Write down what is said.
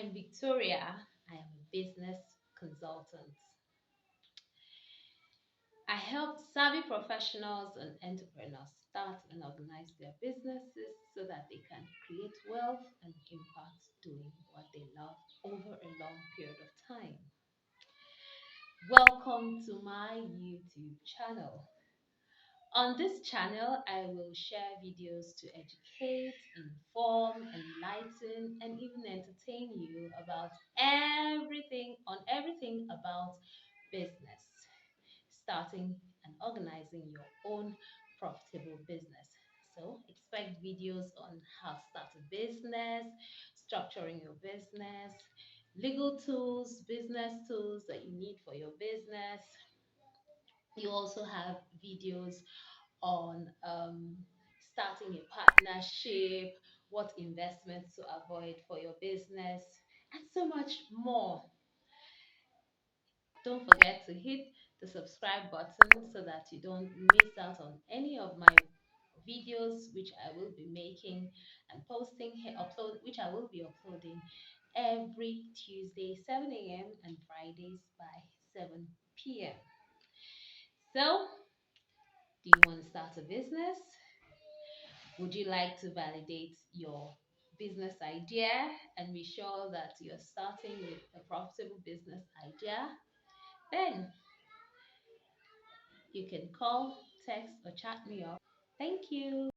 I'm Victoria. I am a business consultant. I help savvy professionals and entrepreneurs start and organize their businesses so that they can create wealth and impact doing what they love over a long period of time. Welcome to my YouTube channel. On this channel, I will share videos to educate, inform, enlighten, and even entertain you about everything about business, starting and organizing your own profitable business. So expect videos on how to start a business, structuring your business, legal tools, business tools that you need for your business. You also have videos on starting a partnership, what investments to avoid for your business, and so much more. Don't forget to hit the subscribe button so that you don't miss out on any of my videos which I will be making and posting here, which I will be uploading every Tuesday 7 a.m. and Fridays by 7 p.m. So, do you want to start a business? Would you like to validate your business idea and be sure that you're starting with a profitable business idea? Then you can call, text, or chat me up. Thank you.